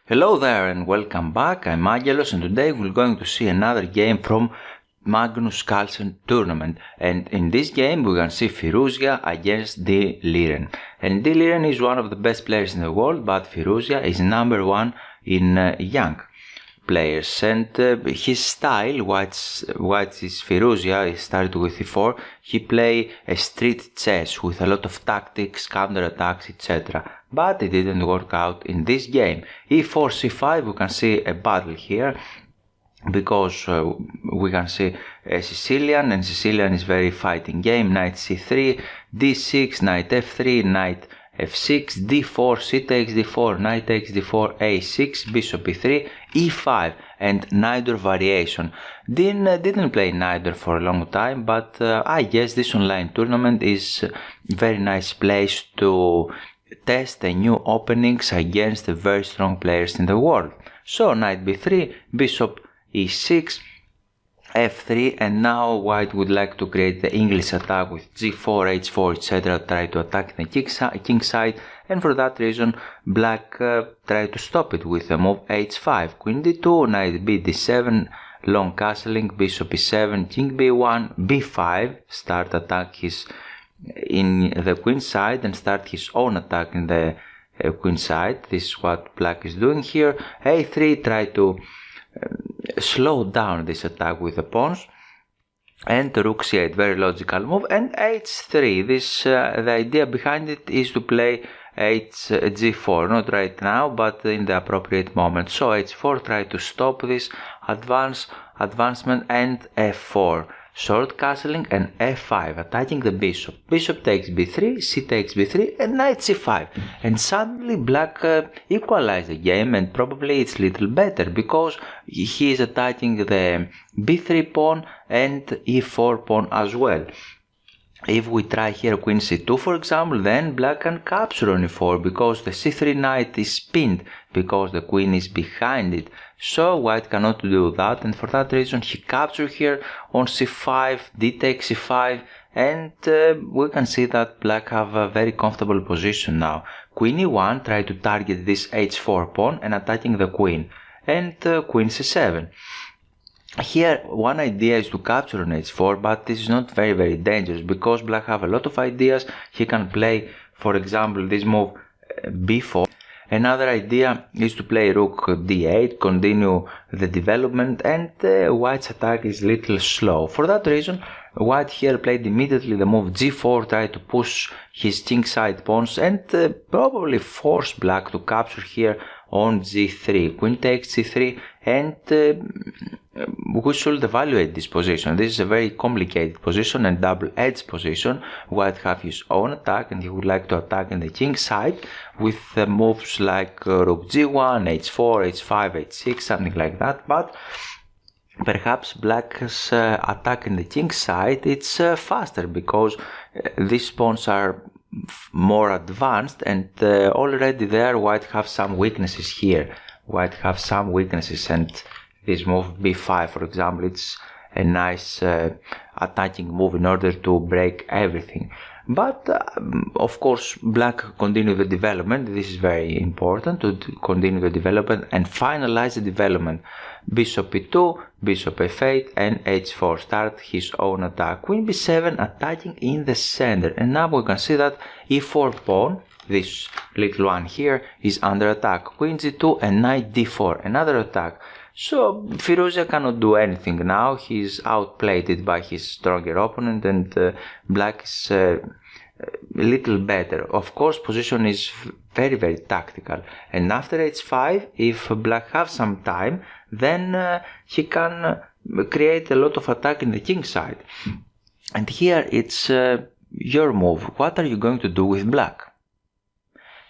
Hello there and welcome back. I'm Angelo and today we're going to see another game from Magnus Carlsen tournament, and in this game we can see Firouzja against D. Liren. And D. Liren is one of the best players in the world, but Firouzja is number one in young players, and his style, what is Firouzja, he started with e4, he play a street chess with a lot of tactics, counter-attacks, etc. But it didn't work out in this game. e4, c5, we can see a battle here, because we can see a Sicilian, and Sicilian is very fighting game. Knight c3, d6, knight f3, knight f6, d4, c takes d4, knight takes d4, a6, bishop e3, e5, and Najdorf Variation. Didn't play Najdorf for a long time, but I guess this online tournament is a very nice place to test the new openings against the very strong players in the world. So knight b3, bishop e6, f3, and now white would like to create the English attack with g4, h4, etc. Try to attack the king side, and for that reason black try to stop it with the move h5, queen d2, knight b d7, long castling, bishop e7, king b1, b5, start attack his in the queen side and start his own attack in the queen side. This is what black is doing here. a3, try to slow down this attack with the pawns, and rook c8, very logical move, and h3. This the idea behind it is to play g4, not right now but in the appropriate moment. So h4, try to stop this advancement, and f4, short castling, and f5, attacking the bishop. Bishop takes b3, c takes b3, and knight c5. And suddenly black equalized the game, and probably it's little better because he is attacking the b3 pawn and e4 pawn as well. If we try here queen c2 for example, then black can capture on e4 because the c3 knight is pinned because the queen is behind it. So white cannot do that, and for that reason he captured here on c5, d takes c5, and we can see that black have a very comfortable position now. Queen e1, try to target this h4 pawn and attacking the queen, and queen c7. Here one idea is to capture on h4, but this is not very dangerous because black have a lot of ideas. He can play, for example, this move b4. Another idea is to play rook d8, continue the development, and white's attack is little slow. For that reason white here played immediately the move g4, try to push his king side pawns, and probably force black to capture here on g3. Queen takes c3, and we should evaluate this position. This is a very complicated position and double-edged position. White have his own attack, and he would like to attack in the king side with moves like rook g1, h4, h5, h6, something like that. But perhaps black's attack in the king side it's faster because these pawns are more advanced, and already there white have some weaknesses here. White have some weaknesses, and this move b5 for example, it's a nice attacking move in order to break everything. But of course black continue the development. This is very important, to continue the development and finalize the development. Bishop e2, bishop f8, and h4, start his own attack. Queen b7, attacking in the center, and now we can see that e4 pawn, this little one here, is under attack. Queen g2 and knight d4, another attack. So Firouzja cannot do anything now. He is outplayed by his stronger opponent, and black is a little better. Of course position is very tactical, and after h5, if black have some time, then he can create a lot of attack in the king side. And here it's your move. What are you going to do with black?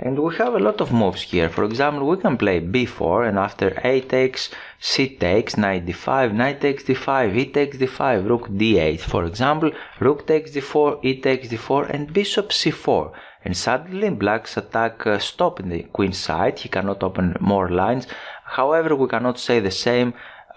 And we have a lot of moves here. For example, we can play b4, and after a takes, c takes, knight d5, knight takes d5, e takes d5, rook d8. For example, rook takes d4, e takes d4, and bishop c4. And suddenly black's attack stop in the queen side. He cannot open more lines. However, we cannot say the same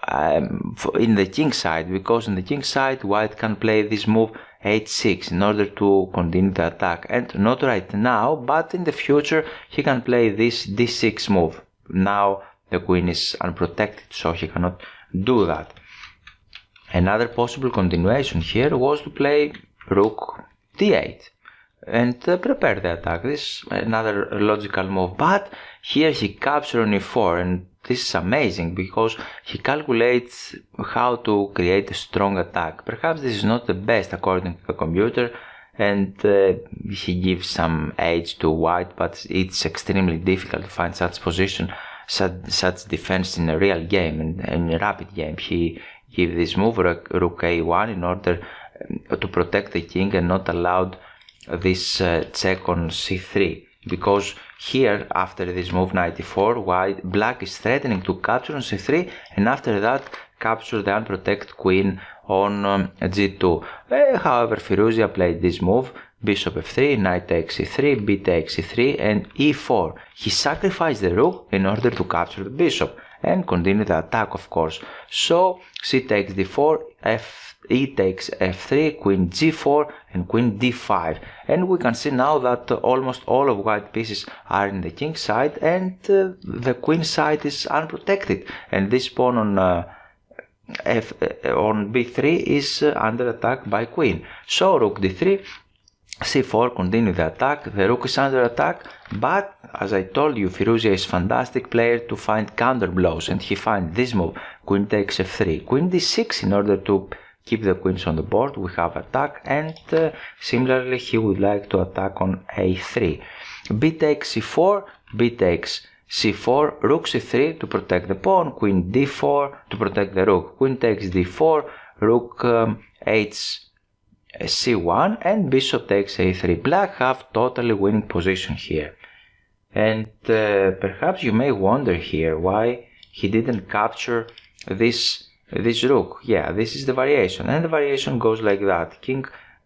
in the king side, because in the king side white can play this move h6 in order to continue the attack, and not right now, but in the future he can play this d6 move. now the queen is unprotected, so he cannot do that. Another possible continuation here was to play rook d8 and prepare the attack. This is another logical move, but here he captures on e4, and this is amazing because he calculates how to create a strong attack. Perhaps this is not the best according to the computer, and he gives some edge to white, but it's extremely difficult to find such position, such defense in a real game and in a rapid game. He gives this move rook a1 in order to protect the king and not allowed this check on c3, because here after this move knight e4, black is threatening to capture on c3, and after that capture the unprotected queen on g2. However, Firouzja played this move, bishop f3, knight takes e3, b takes e3, and e4. He sacrificed the rook in order to capture the bishop and continue the attack, of course. So c takes d4, e takes f3, queen g4, and queen d5. And we can see now that almost all of white pieces are in the king's side, and the queen side is unprotected. And this pawn on b3 is under attack by queen. So rook d3, c4, continue the attack. The rook is under attack, but as I told you, Firouzja is fantastic player to find counter blows, and he finds this move, queen takes f3, queen d6 in order to keep the queens on the board. We have attack, and similarly he would like to attack on a3. b takes c4, b takes c4, rook c3 to protect the pawn, queen d4 to protect the rook, queen takes d4, rook h c1, and bishop takes a3. Black have totally winning position here, and perhaps you may wonder here why he didn't capture this rook. Yeah, this is the variation, and the variation goes like that. King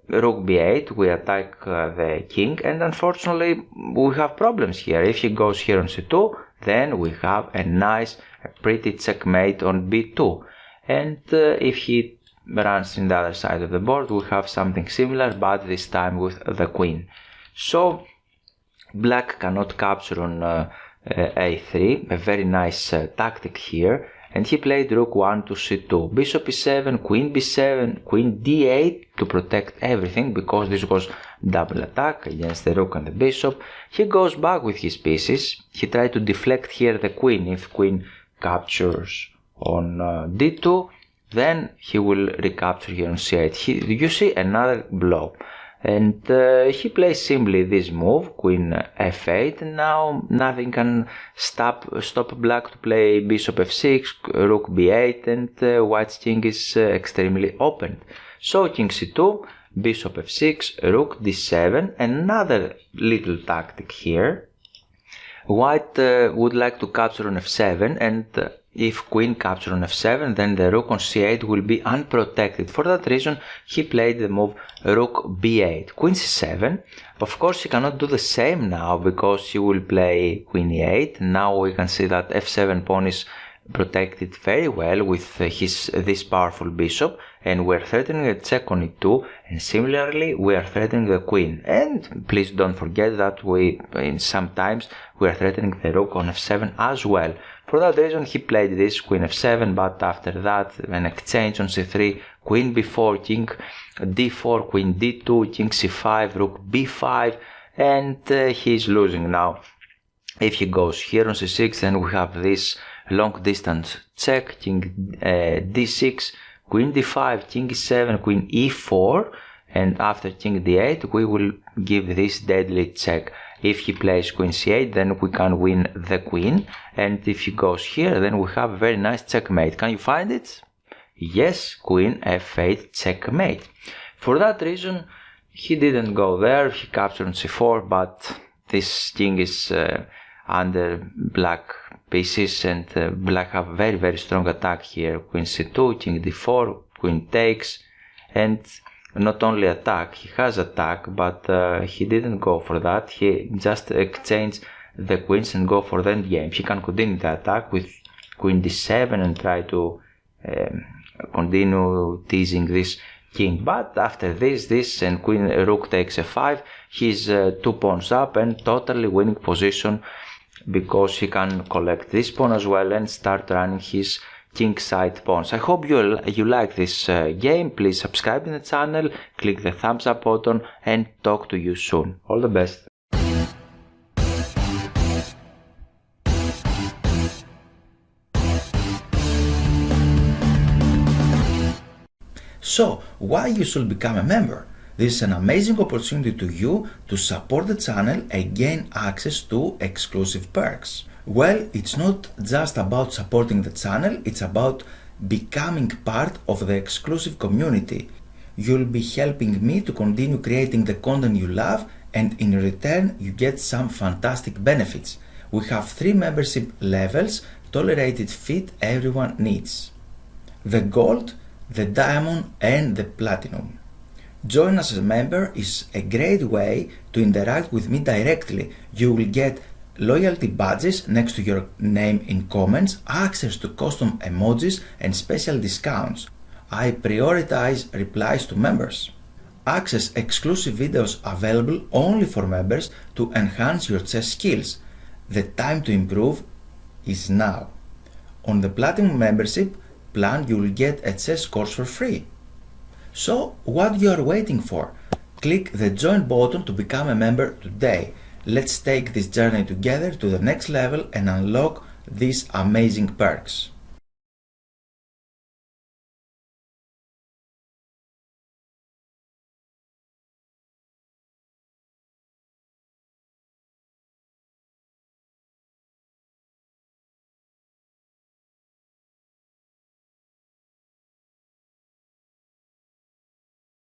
rook b8, we attack the king, and unfortunately we have problems here. If he goes here on c2, then we have a pretty checkmate on b2, and if he runs in the other side of the board, we have something similar, but this time with the queen. So black cannot capture on a3, a very nice tactic here, and he played rook 1 to c2, bishop e7, queen b7, queen d8 to protect everything, because this was double attack against the rook and the bishop. He goes back with his pieces. He tried to deflect here the queen. If queen captures on d2, then he will recapture here on c8. You see another blow, and he plays simply this move, queen f8, and now nothing can stop black to play bishop f6, rook b8, and white's king is extremely opened. So king c2, bishop f6, rook d7, another little tactic here. White would like to capture on f7, and if queen captures on f7, then the rook on c8 will be unprotected. For that reason, he played the move rook b8, queen c7. Of course, he cannot do the same now because he will play queen e8. Now we can see that f7 pawn is protected very well with this powerful bishop, and we are threatening a check on e2, and similarly we are threatening the queen. And please don't forget that sometimes we are threatening the rook on f7 as well. For that reason he played this queen f7, but after that an exchange on c3, queen b4, king d4, queen d2, king c5, rook b5, and he is losing now. If he goes here on c6, then we have this long distance check, king d6, queen d5, king e7, queen e4, and after king d8 we will give this deadly check. If he plays queen c8, then we can win the queen, and if he goes here, then we have a very nice checkmate. Can you find it? Yes, queen f8 checkmate. For that reason he didn't go there. He captured on c4, but this king is under black pieces, and black have very strong attack here. Queen c2, king d4, queen takes, and not only attack, he has attack, but he didn't go for that. He just exchanged the queens and go for the endgame. He can continue the attack with queen d7 and try to continue teasing this king, but after this and queen rook takes f5, he's 2 pawns up and totally winning position because he can collect this pawn as well and start running his kingside pawns. I hope you like this game. Please subscribe to the channel, click the thumbs up button, and talk to you soon. All the best. So, why you should become a member? This is an amazing opportunity to you to support the channel and gain access to exclusive perks. Well, it's not just about supporting the channel, it's about becoming part of the exclusive community. You'll be helping me to continue creating the content you love, and in return you get some fantastic benefits. We have 3 membership levels tolerated fit everyone needs: the gold, the diamond and the platinum. Join as a member is a great way to interact with me directly. You will get loyalty badges next to your name in comments, access to custom emojis and special discounts. I prioritize replies to members. Access exclusive videos available only for members to enhance your chess skills. The time to improve is now. On the platinum membership plan, you will get a chess course for free. So, what you are waiting for? Click the join button to become a member today. Let's take this journey together to the next level and unlock these amazing perks.